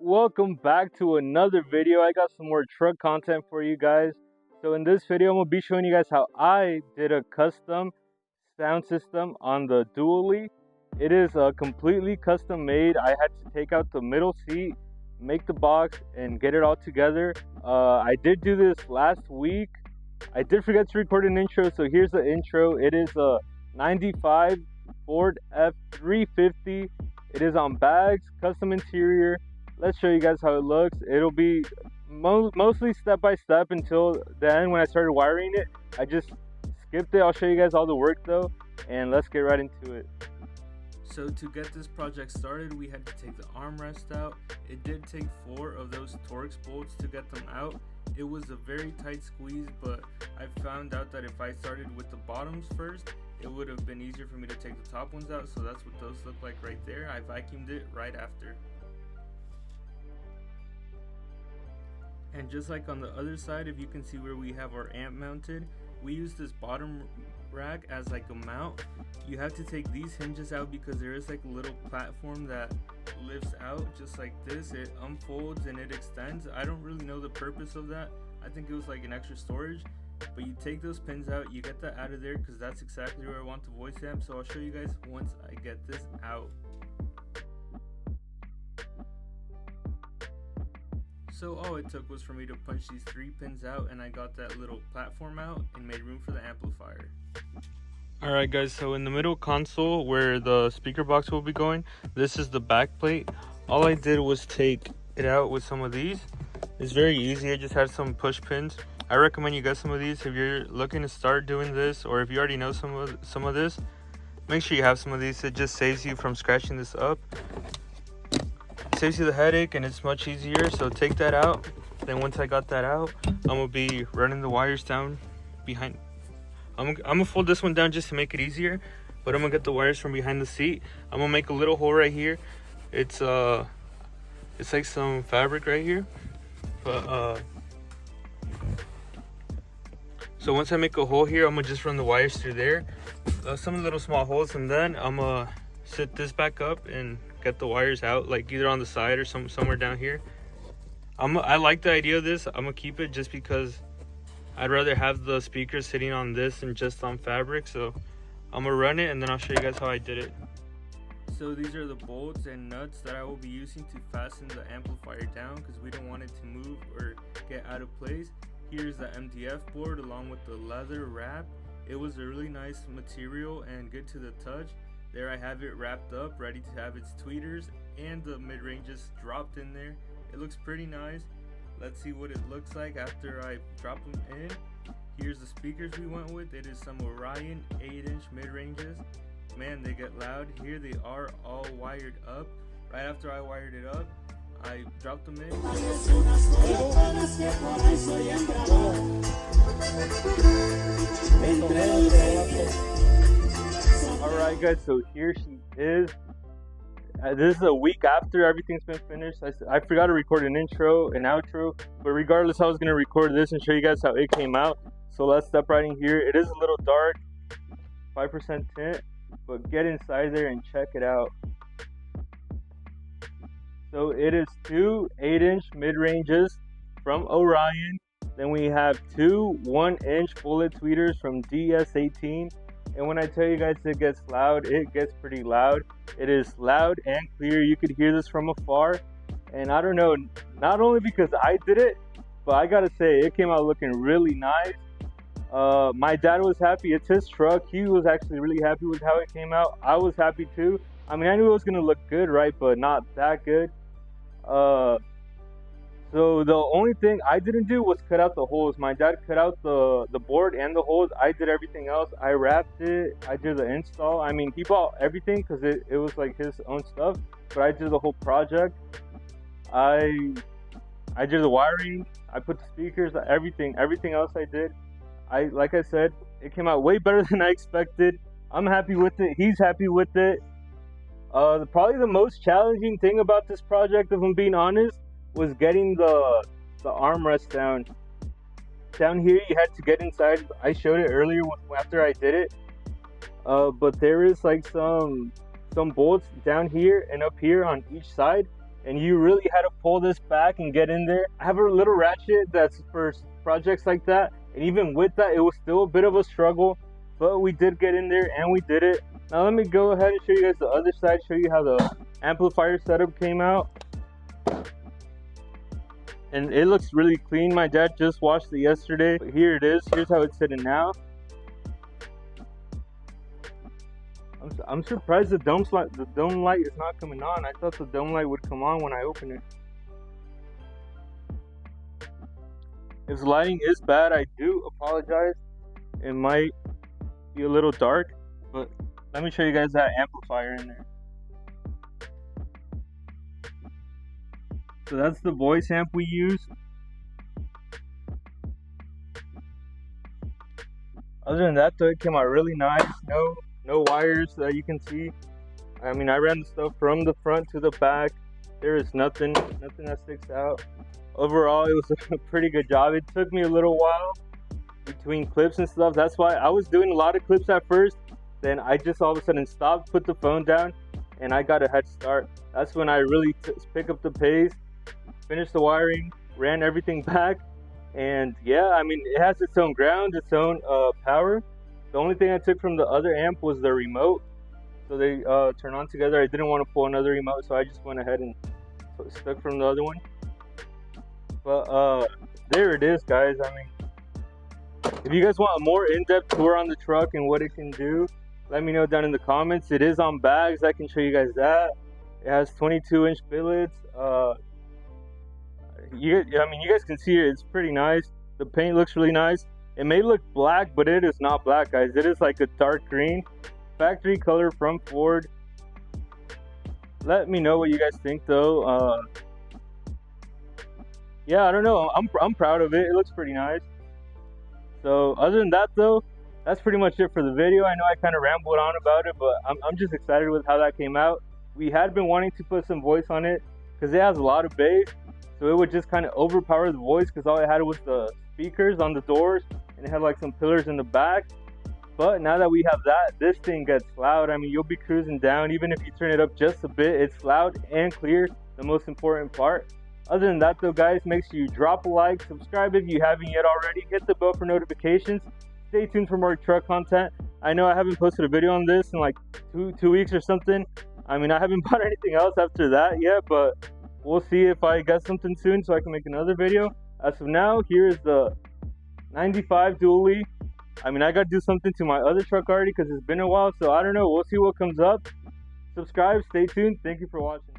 Welcome back to another video. I got some more truck content for you guys. So in this video, I'm going to be showing you guys how I did a custom sound system on the dually. It is completely custom made. I had to take out the middle seat, make the box, and get it all together. I did do this last week. I did forget to record an intro, so here's the intro. It is a 95 Ford F-350. It is on bags, custom interior. Let's show you guys how it looks. It'll be mostly step by step until the end when I started wiring it. I just skipped it. I'll show you guys all the work though, and let's get right into it. So to get this project started, we had to take the armrest out. It did take 4 of those Torx bolts to get them out. It was a very tight squeeze, but I found out that if I started with the bottoms first, it would have been easier for me to take the top ones out. So that's what those look like right there. I vacuumed it right after. And just like on the other side, if you can see where we have our amp mounted, we use this bottom rack as like a mount. You have to take these hinges out because there is like a little platform that lifts out just like this. It unfolds and it extends. I don't really know the purpose of that. I think it was like an extra storage, but you take those pins out, you get that out of there because that's exactly where I want the voice amp. So I'll show you guys once I get this out. So all it took was for me to punch these 3 pins out, and I got that little platform out and made room for the amplifier. Alright guys, so in the middle console where the speaker box will be going, this is the back plate. All I did was take it out with some of these. It's very easy. I just had some push pins. I recommend you get some of these if you're looking to start doing this, or if you already know some of this. Make sure you have some of these. It just saves you from scratching this up. Saves you the headache and it's much easier. So take that out. Then once I got that out, I'm gonna be running the wires down behind. I'm gonna fold this one down just to make it easier, but I'm gonna get the wires from behind the seat. I'm gonna make a little hole right here. It's like some fabric right here, but so once I make a hole here, I'm gonna just run the wires through there, some little small holes, and then I'm gonna sit this back up and get the wires out, like either on the side or somewhere down here. I like the idea of this. I'm gonna keep it just because I'd rather have the speakers sitting on this than just on fabric. So I'm gonna run it and then I'll show you guys how I did it. So these are the bolts and nuts that I will be using to fasten the amplifier down because we don't want it to move or get out of place. Here's the MDF board along with the leather wrap. It was a really nice material and good to the touch. There I have it wrapped up, ready to have its tweeters and the mid-ranges dropped in there. It looks pretty nice. Let's see what it looks like after I drop them in. Here's the speakers we went with. It is some Orion 8-inch mid-ranges. Man, they get loud. Here they are all wired up. Right after I wired it up, I dropped them in. Alright guys, so here she is. This is a week after everything's been finished. I forgot to record an intro and outro, but regardless, I was going to record this and show you guys how it came out. So let's step right in here. It is a little dark, 5% tint, but get inside there and check it out. So it is 2 8-inch mid-ranges from Orion. Then we have 2 1-inch bullet tweeters from DS18. And when I tell you guys it gets loud, it gets pretty loud. It is loud and clear. You could hear this from afar. And I don't know, not only because I did it, but I gotta say, it came out looking really nice. My dad was happy. It's his truck. He was actually really happy with how it came out. I was happy too. I mean, I knew it was gonna look good, right? But not that good. So the only thing I didn't do was cut out the holes. My dad cut out the board and the holes. I did everything else. I wrapped it. I did the install. I mean, he bought everything because it was like his own stuff. But I did the whole project. I did the wiring. I put the speakers. Everything else I did. Like I said, it came out way better than I expected. I'm happy with it. He's happy with it. Probably the most challenging thing about this project, if I'm being honest, was getting the armrest down. Down here, you had to get inside. I showed it earlier after I did it. But there is like some bolts down here and up here on each side. and you really had to pull this back and get in there. I have a little ratchet that's for projects like that, and even with that, it was still a bit of a struggle, but we did get in there and we did it. Now let me go ahead and show you guys the other side, show you how the amplifier setup came out. And it looks really clean. My dad just washed it yesterday, but here it is. Here's how it's sitting now. I'm surprised the dome light is not coming on. I thought the dome light would come on when I open it. If the lighting is bad, I do apologize. It might be a little dark, but let me show you guys that amplifier in there. So that's the voice amp we use. Other than that though, it came out really nice. No wires that you can see. I mean, I ran the stuff from the front to the back. There is nothing that sticks out. Overall, it was a pretty good job. It took me a little while between clips and stuff. That's why I was doing a lot of clips at first. Then I just all of a sudden stopped, put the phone down, and I got a head start. That's when I really pick up the pace, finished the wiring, ran everything back, and yeah, I mean, it has its own ground, its own power. The only thing I took from the other amp was the remote, so they turn on together. I didn't want to pull another remote, so I just went ahead and stuck from the other one. But there it is, guys. I mean, if you guys want a more in-depth tour on the truck and what it can do, let me know down in the comments. It is on bags. I can show you guys that. It has 22-inch billets. I mean, you guys can see it. It's pretty nice. The paint looks really nice. It may look black, but it is not black, guys. It is like a dark green. Factory color from Ford. Let me know what you guys think, though. Yeah, I don't know. I'm proud of it. It looks pretty nice. So other than that, though, that's pretty much it for the video. I know I kind of rambled on about it, but I'm just excited with how that came out. We had been wanting to put some voice on it because it has a lot of bass, so it would just kind of overpower the voice because all it had was the speakers on the doors and it had like some pillars in the back. But now that we have that, this thing gets loud. I mean, you'll be cruising down. Even if you turn it up just a bit, it's loud and clear, the most important part. Other than that though, guys, make sure you drop a like, subscribe if you haven't yet already, hit the bell for notifications. Stay tuned for more truck content. I know I haven't posted a video on this in like two weeks or something. I mean, I haven't bought anything else after that yet, but we'll see if I get something soon so I can make another video. As of now, here is the 95 dually. I mean, I got to do something to my other truck already because it's been a while, so I don't know. We'll see what comes up. Subscribe, stay tuned. Thank you for watching.